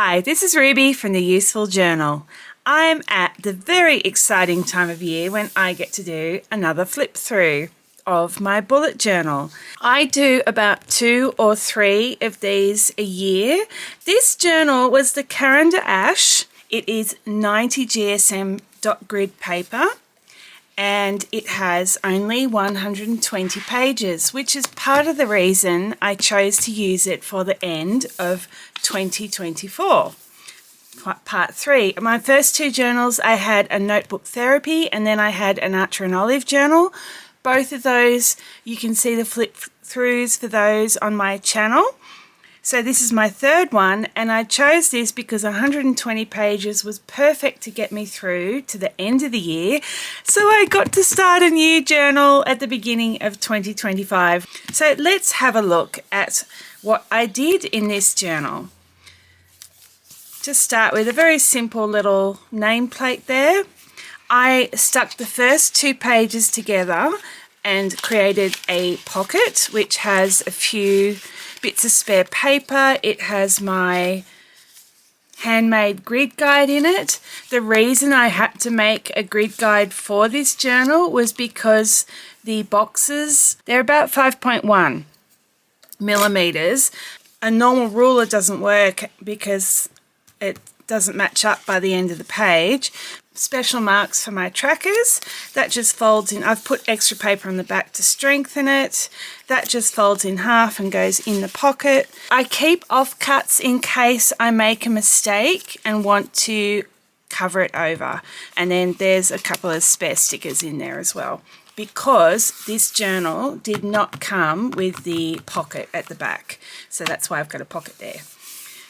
Hi, this is Ruby from the Useful Journal. I'm at the very exciting time of year when I get to do another flip through of my bullet journal. I do about 2 or 3 of these a year. This journal was the Caran Ash. It is 90 GSM dot grid paper and it has only 120 pages, which is part of the reason I chose to use it for the end of 2024. Part 3. My first 2 journals, I had a notebook therapy and then I had an Archer and Olive journal. Both of those, you can see the flip throughs for those on my channel. So this is my third one, and I chose this because 120 pages was perfect to get me through to the end of the year. So I got to start a new journal at the beginning of 2025. So let's have a look at what I did in this journal. To start with, a very simple little nameplate there. I stuck the first 2 pages together and created a pocket which has a few bits of spare paper. It has my handmade grid guide in it. The reason I had to make a grid guide for this journal was because the boxes, they're about 5.1 millimeters. A normal ruler doesn't work because it doesn't match up by the end of the page. Special marks for my trackers, that just folds in. I've put extra paper on the back to strengthen it. That just folds in half and goes in the pocket. I keep offcuts in case I make a mistake and want to cover it over. And then there's a couple of spare stickers in there as well, because this journal did not come with the pocket at the back. So that's why I've got a pocket there.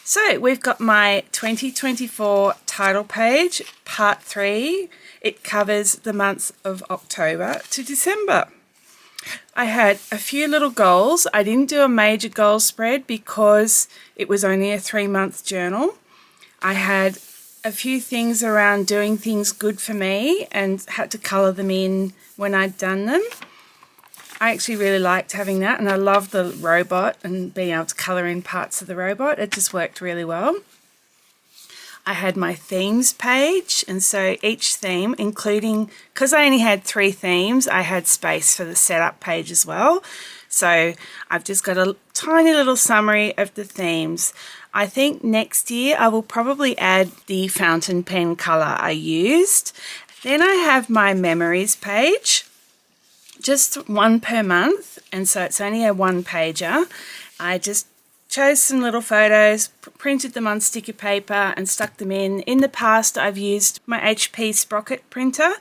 So we've got my 2024 title page, part 3. It covers the months of October to December. I had a few little goals. I didn't do a major goal spread because it was only a 3-month journal. I had a few things around doing things good for me and had to colour them in when I'd done them. I actually really liked having that, and I love the robot and being able to colour in parts of the robot. It just worked really well. I had my themes page, and so each theme, including, because I only had 3 themes, I had space for the setup page as well. So I've just got a tiny little summary of the themes. I think next year I will probably add the fountain pen colour I used. Then I have my memories page. Just 1 per month, and so it's only a 1-pager. I just chose some little photos, printed them on sticker paper and stuck them in. In the past I've used my HP Sprocket printer.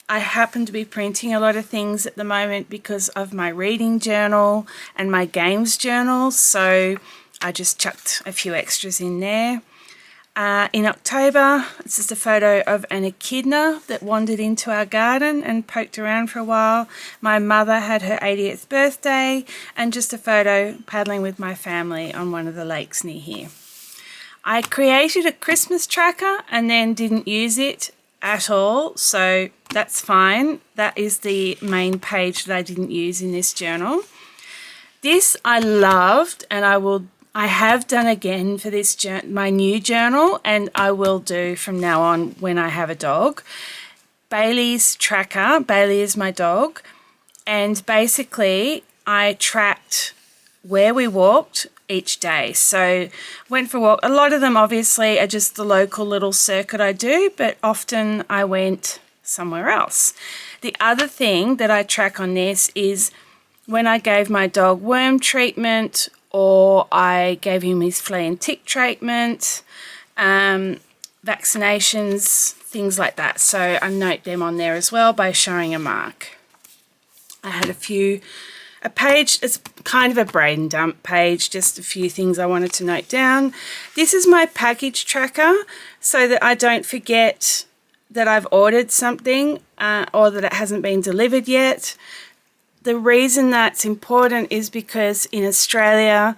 I happen to be printing a lot of things at the moment because of my reading journal and my games journal, so I just chucked a few extras in there. In October, it's just a photo of an echidna that wandered into our garden and poked around for a while. My mother had her 80th birthday, and just a photo paddling with my family on one of the lakes near here. I created a Christmas tracker and then didn't use it at all, so that's fine. That is the main page that I didn't use in this journal. This I loved, and I have done again for this my new journal, and I will do from now on when I have a dog. Bailey's tracker. Bailey is my dog, and basically I tracked where we walked each day. So went for a walk. A lot of them obviously are just the local little circuit I do, but often I went somewhere else. The other thing that I track on this is when I gave my dog worm treatment, or I gave him his flea and tick treatment, vaccinations, things like that. So I note them on there as well by showing a mark. I had a page, it's kind of a brain dump page, just a few things I wanted to note down. This is my package tracker so that I don't forget that I've ordered something or that it hasn't been delivered yet. The reason that's important is because in Australia,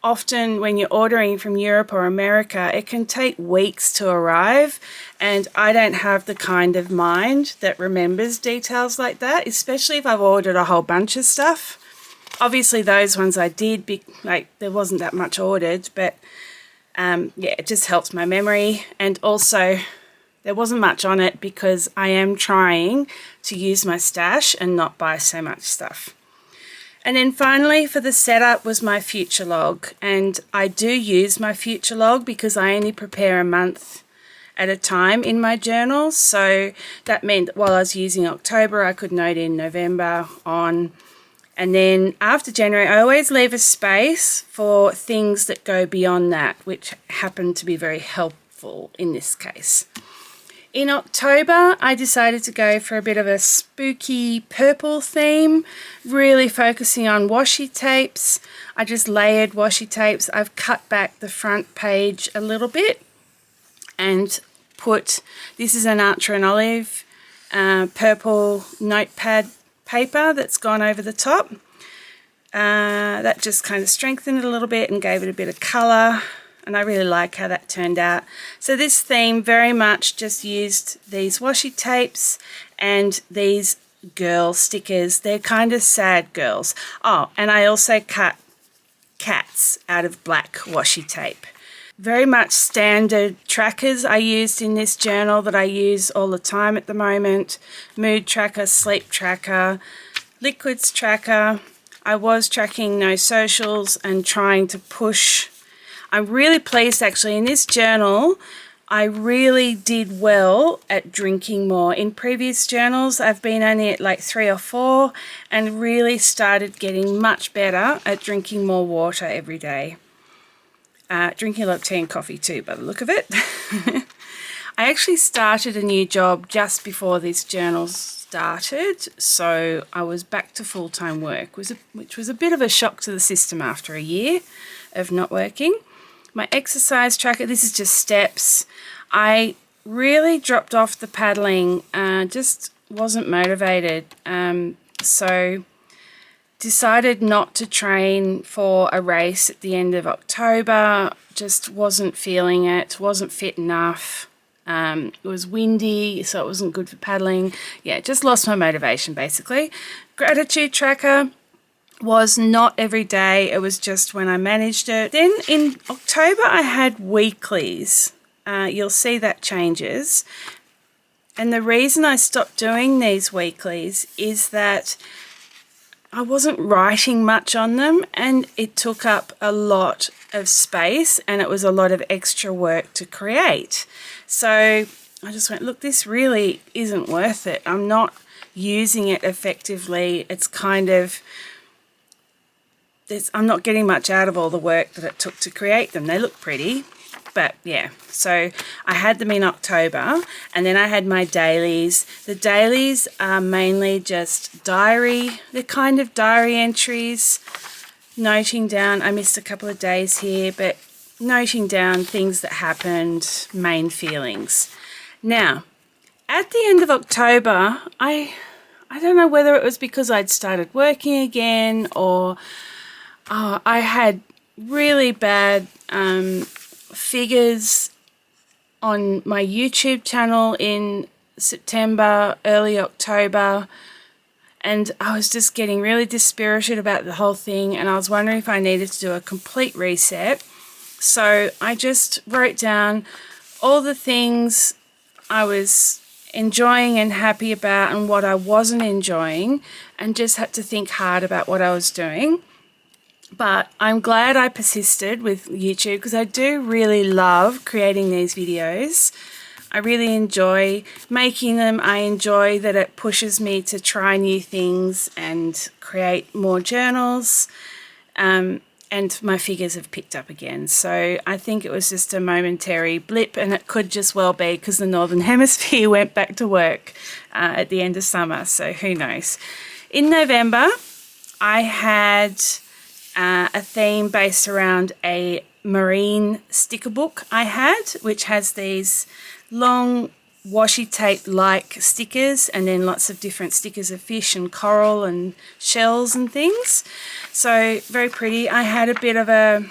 often when you're ordering from Europe or America, it can take weeks to arrive, and I don't have the kind of mind that remembers details like that, especially if I've ordered a whole bunch of stuff. Obviously those ones I did, there wasn't that much ordered, but Yeah, it just helps my memory, and also there wasn't much on it because I am trying to use my stash and not buy so much stuff. And then finally for the setup was my future log, and I do use my future log because I only prepare a month at a time in my journal. So that meant that while I was using October, I could note in November on, and then after January I always leave a space for things that go beyond that, which happen to be very helpful in this case. In October, I decided to go for a bit of a spooky purple theme, really focusing on washi tapes. I just layered washi tapes. I've cut back the front page a little bit and put, this is an Archer and Olive purple notepad paper that's gone over the top. That just kind of strengthened it a little bit and gave it a bit of colour. And I really like how that turned out. So this theme very much just used these washi tapes and these girl stickers. They're kind of sad girls. Oh, and I also cut cats out of black washi tape. Very much standard trackers I used in this journal that I use all the time at the moment. Mood tracker, sleep tracker, liquids tracker. I was tracking no socials and trying to push. I'm really pleased actually in this journal. I really did well at drinking more. In previous journals I've been only at like 3 or 4 and really started getting much better at drinking more water every day. Drinking a lot of tea and coffee too by the look of it. I actually started a new job just before this journal started, so I was back to full-time work, which was a bit of a shock to the system after a year of not working. My exercise tracker, this is just steps. I really dropped off the paddling, just wasn't motivated. So decided not to train for a race at the end of October. Just wasn't feeling it, wasn't fit enough. It was windy, so it wasn't good for paddling. Yeah, just lost my motivation basically. Gratitude tracker was not every day, it was just when I managed it. Then in October I had weeklies. You'll see that changes. And the reason I stopped doing these weeklies is that I wasn't writing much on them and it took up a lot of space and it was a lot of extra work to create. So I just went, look, this really isn't worth it. I'm not using it effectively. It's kind of, I'm not getting much out of all the work that it took to create them. They look pretty, but yeah. So I had them in October and then I had my dailies. The dailies are mainly just diary. They're kind of diary entries, noting down, I missed a couple of days here, but noting down things that happened, main feelings. Now, at the end of October, I don't know whether it was because I'd started working again or I had really bad figures on my YouTube channel in September, early October, and I was just getting really dispirited about the whole thing and I was wondering if I needed to do a complete reset. So I just wrote down all the things I was enjoying and happy about and what I wasn't enjoying and just had to think hard about what I was doing. But I'm glad I persisted with YouTube because I do really love creating these videos. I really enjoy making them. I enjoy that it pushes me to try new things and create more journals. And my figures have picked up again. So I think it was just a momentary blip and it could just well be because the Northern Hemisphere went back to work at the end of summer. So who knows. In November, I had a theme based around a marine sticker book I had, which has these long washi tape like stickers and then lots of different stickers of fish and coral and shells and things. So very pretty. I had a bit of a,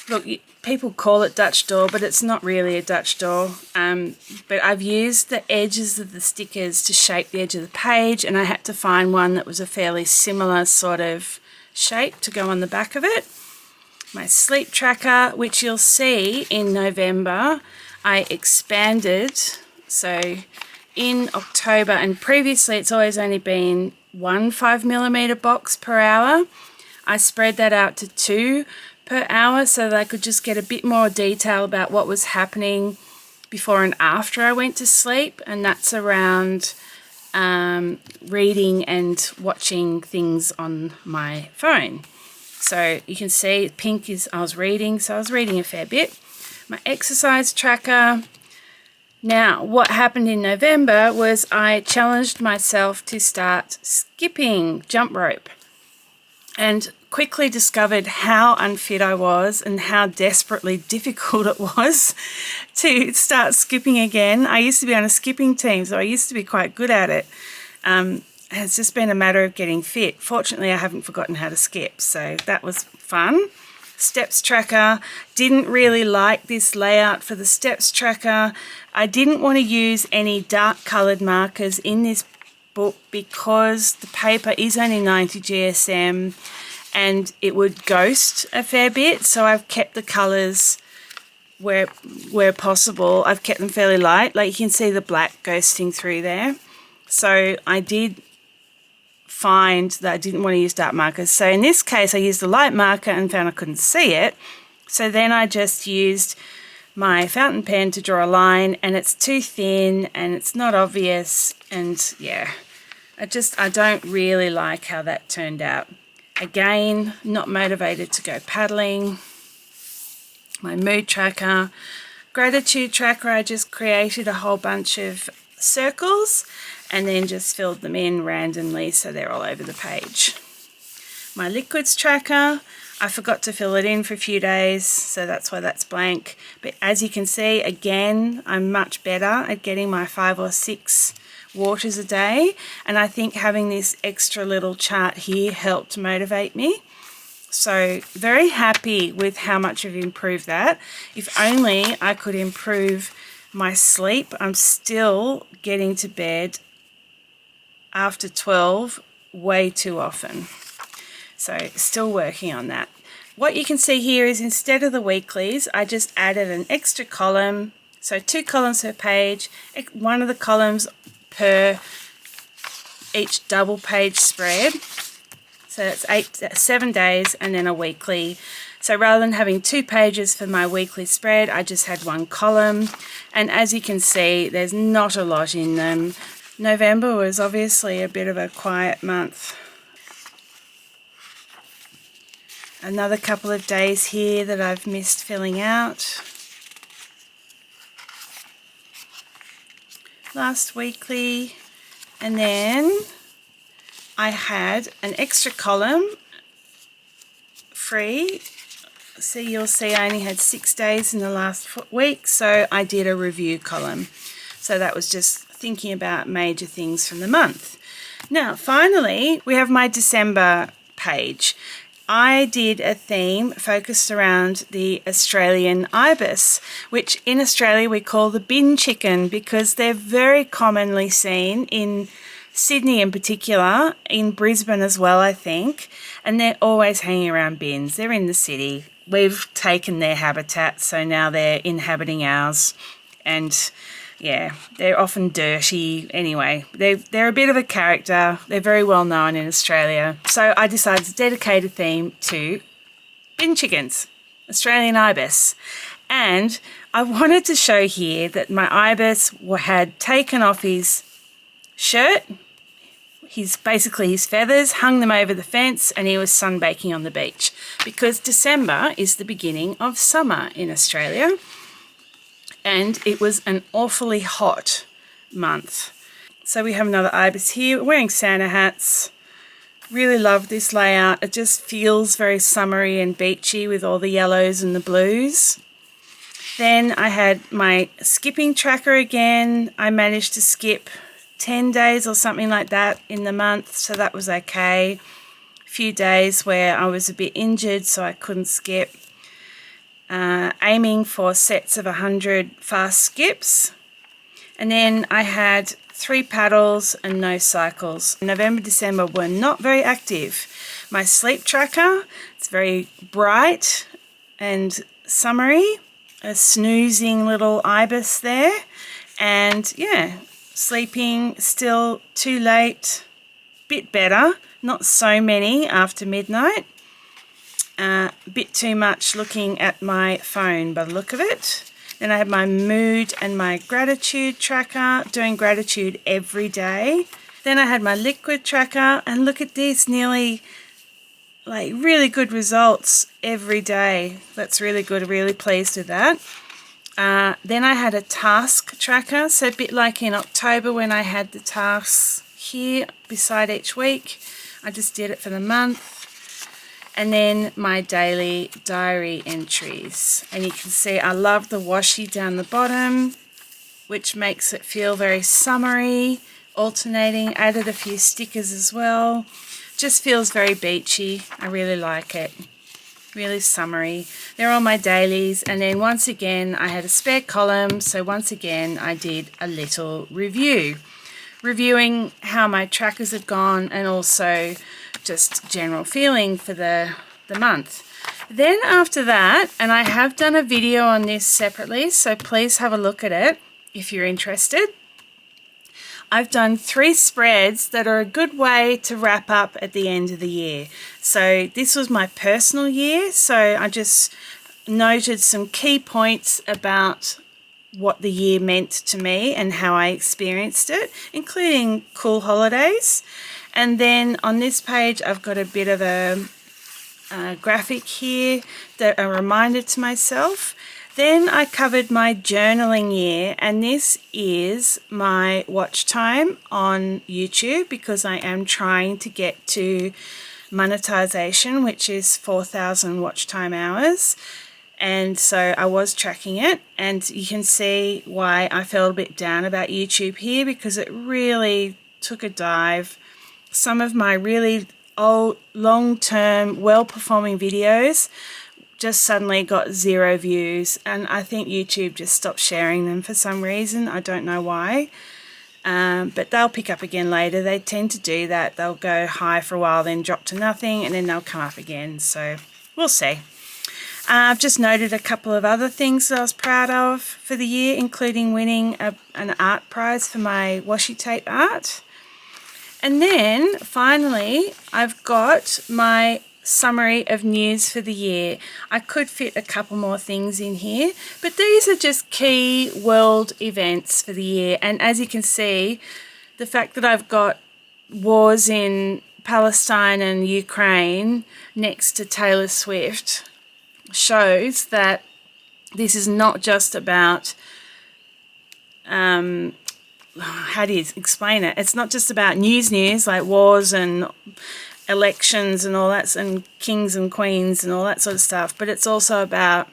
look, people call it Dutch door, but it's not really a Dutch door. But I've used the edges of the stickers to shape the edge of the page and I had to find one that was a fairly similar sort of shape to go on the back of it. my sleep tracker, which you'll see in November I expanded. So in October, and previously it's always only been one 5mm box per hour. I spread that out to 2 per hour so that I could just get a bit more detail about what was happening before and after I went to sleep, and that's around reading and watching things on my phone. So you can see pink is I was reading, so I was reading a fair bit. My exercise tracker. Now, what happened in November was I challenged myself to start skipping jump rope, and quickly discovered how unfit I was and how desperately difficult it was to start skipping again. I used to be on a skipping team, so I used to be quite good at it. It's just been a matter of getting fit. Fortunately, I haven't forgotten how to skip, so that was fun. Steps tracker. Didn't really like this layout for the steps tracker. I didn't want to use any dark coloured markers in this book because the paper is only 90 GSM and it would ghost a fair bit, so I've kept the colours where possible. I've kept them fairly light, like you can see the black ghosting through there. So I did find that I didn't want to use dark markers. So in this case I used a light marker and found I couldn't see it. So then I just used my fountain pen to draw a line, and it's too thin and it's not obvious, and yeah, I don't really like how that turned out. Again, not motivated to go paddling. My mood tracker. Gratitude tracker, I just created a whole bunch of circles and then just filled them in randomly so they're all over the page. My liquids tracker, I forgot to fill it in for a few days, so that's why that's blank. But as you can see, again, I'm much better at getting my 5 or 6 waters a day, and I think having this extra little chart here helped motivate me. So very happy with how much I've improved that. If only I could improve my sleep. I'm still getting to bed after 12 way too often. So still working on that. What you can see here is instead of the weeklies, I just added an extra column. So 2 columns per page, one of the columns per each double page spread. So it's 7 days and then a weekly. So rather than having 2 pages for my weekly spread, I just had 1 column. And as you can see, there's not a lot in them. November was obviously a bit of a quiet month. Another couple of days here that I've missed filling out. Last weekly, and then I had an extra column free. So you'll see I only had 6 days in the last week, so I did a review column. So that was just thinking about major things from the month. Now finally we have my December page. I did a theme focused around the Australian ibis, which in Australia we call the bin chicken because they're very commonly seen in Sydney in particular, in Brisbane as well I think, and they're always hanging around bins. They're in the city. We've taken their habitat, so now they're inhabiting ours, and yeah, they're often dirty. Anyway, they're a bit of a character. They're very well known in Australia. So I decided to dedicate a theme to bin chickens, Australian ibis. And I wanted to show here that my ibis had taken off his shirt, basically his feathers, hung them over the fence, and he was sunbaking on the beach because December is the beginning of summer in Australia. And it was an awfully hot month. So we have another ibis here wearing Santa hats. Really love this layout. It just feels very summery and beachy with all the yellows and the blues. Then I had my skipping tracker again. I managed to skip 10 days or something like that in the month, so that was okay. A few days where I was a bit injured, so I couldn't skip. Aiming for sets of 100 fast skips. And then I had 3 paddles and no cycles. November, December were not very active. My sleep tracker, it's very bright and summery. A snoozing little ibis there. And yeah, sleeping still too late. Bit better. Not so many after midnight. A bit too much looking at my phone by the look of it. Then I have my mood and my gratitude tracker, doing gratitude every day. Then I had my liquid tracker, and look at this, nearly like really good results every day. That's really good, really pleased with that. Then I had a task tracker, so a bit like in October when I had the tasks here beside each week. I just did it for the month. And then my daily diary entries. And you can see I love the washi down the bottom, which makes it feel very summery, alternating. Added a few stickers as well. Just feels very beachy. I really like it. Really summery. They're all my dailies. And then once again, I had a spare column. So once again, I did a little review. Reviewing how my trackers have gone and also just general feeling for the month. Then after that, and I have done a video on this separately, so please have a look at it if you're interested. I've done 3 spreads that are a good way to wrap up at the end of the year. So this was my personal year, so I just noted some key points about what the year meant to me and how I experienced it, including cool holidays. And then on this page, I've got a bit of a graphic here, that a reminder to myself. Then I covered my journaling year, and this is my watch time on YouTube because I am trying to get to monetization, which is 4,000 watch time hours. And so I was tracking it, and you can see why I felt a bit down about YouTube here, because it really took a dive. Some of my really old, long-term, well-performing videos just suddenly got 0 views, and I think YouTube just stopped sharing them for some reason. I don't know why, but they'll pick up again later. They tend to do that. They'll go high for a while, then drop to nothing, and then they'll come up again. So we'll see. I've just noted a couple of other things that I was proud of for the year, including winning an art prize for my washi tape art. And then finally, I've got my summary of news for the year. I could fit a couple more things in here, but these are just key world events for the year. And as you can see, the fact that I've got wars in Palestine and Ukraine next to Taylor Swift shows that this is not just about how do you explain it? It's not just about news like wars and elections and all that, and kings and queens and all that sort of stuff, but it's also about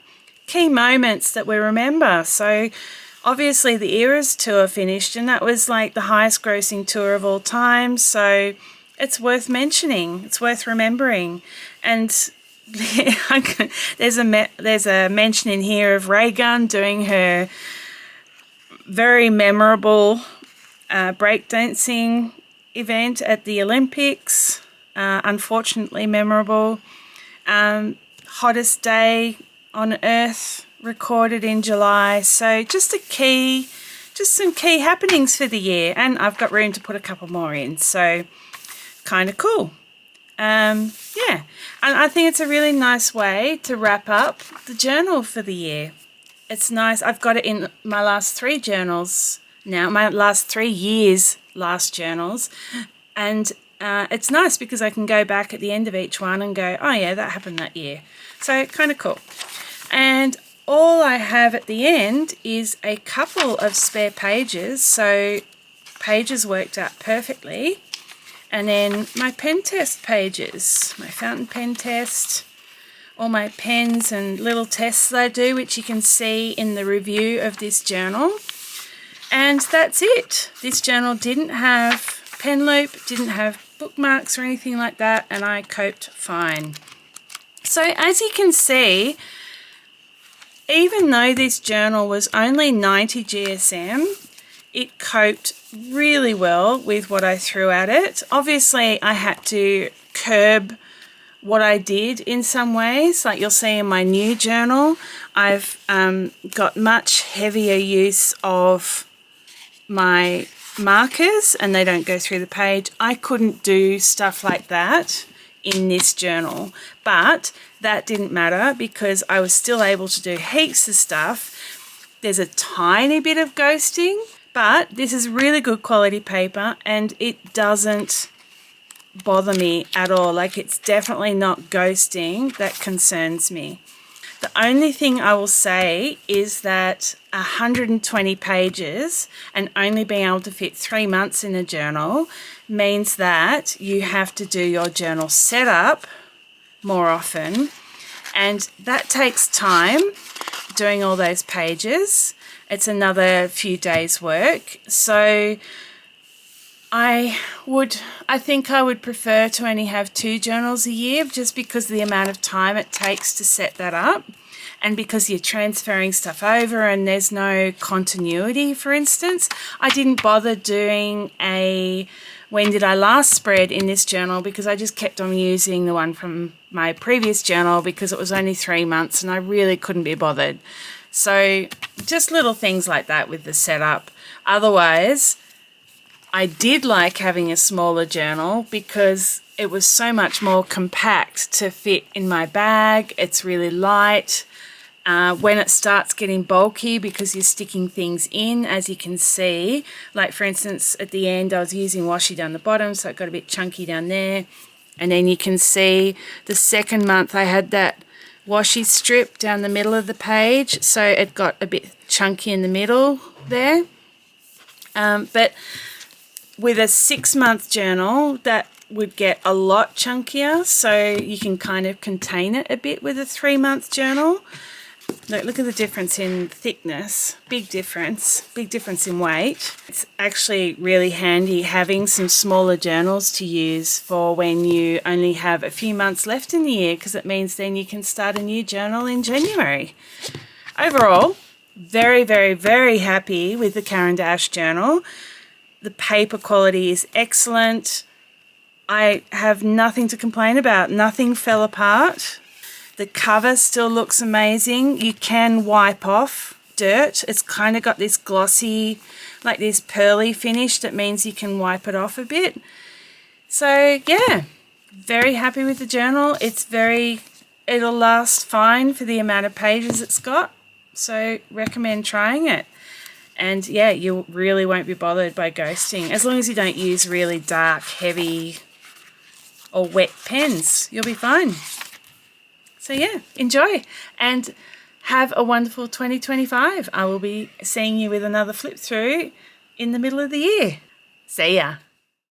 key moments that we remember. So obviously the Eras tour finished, and that was like the highest grossing tour of all time, so it's worth mentioning, it's worth remembering. And there's a mention in here of Raygun doing her very memorable breakdancing event at the Olympics. Unfortunately memorable. Hottest day on Earth recorded in July. So just some key happenings for the year, and I've got room to put a couple more in. So kind of cool. Yeah, and I think it's a really nice way to wrap up the journal for the year. It's nice. I've got it in my last 3 journals now, my last 3 years' last journals, and it's nice because I can go back at the end of each one and go, oh yeah, that happened that year. So kind of cool. And all I have at the end is a couple of spare pages, so pages worked out perfectly. And then my pen test pages, my fountain pen test, all my pens and little tests that I do, which you can see in the review of this journal. And that's it. This journal didn't have pen loop, didn't have bookmarks or anything like that, and I coped fine. So as you can see, even though this journal was only 90 GSM, it coped really well with what I threw at it. Obviously, I had to curb what I did in some ways. Like you'll see in my new journal, I've got much heavier use of my markers and they don't go through the page. I couldn't do stuff like that in this journal, but that didn't matter because I was still able to do heaps of stuff. There's a tiny bit of ghosting, but this is really good quality paper and it doesn't bother me at all. Like, it's definitely not ghosting that concerns me. The only thing I will say is that 120 pages and only being able to fit 3 months in a journal means that you have to do your journal setup more often, and that takes time doing all those pages. It's another few days work. So I think I would prefer to only have 2 journals a year, just because of the amount of time it takes to set that up and because you're transferring stuff over and there's no continuity. For instance, I didn't bother doing a when did I last spread in this journal because I just kept on using the one from my previous journal because it was only 3 months and I really couldn't be bothered. So just little things like that with the setup. Otherwise, I did like having a smaller journal because it was so much more compact to fit in my bag. It's really light. When it starts getting bulky because you're sticking things in, as you can see, like for instance at the end I was using washi down the bottom, so it got a bit chunky down there. And then you can see the second month I had that washi strip down the middle of the page, so it got a bit chunky in the middle there. But with a 6-month journal, that would get a lot chunkier, so you can kind of contain it a bit with a 3-month journal. Look at the difference in thickness, big difference in weight. It's actually really handy having some smaller journals to use for when you only have a few months left in the year, because it means then you can start a new journal in January. Overall, very, very, very happy with the Caran d'Ache journal. The paper quality is excellent. I have nothing to complain about. Nothing fell apart. The cover still looks amazing. You can wipe off dirt. It's kind of got this glossy, like this pearly finish that means you can wipe it off a bit. So yeah, very happy with the journal. It'll last fine for the amount of pages it's got. So recommend trying it. And yeah, you really won't be bothered by ghosting. As long as you don't use really dark, heavy or wet pens, you'll be fine. So yeah, enjoy and have a wonderful 2025. I will be seeing you with another flip through in the middle of the year. See ya.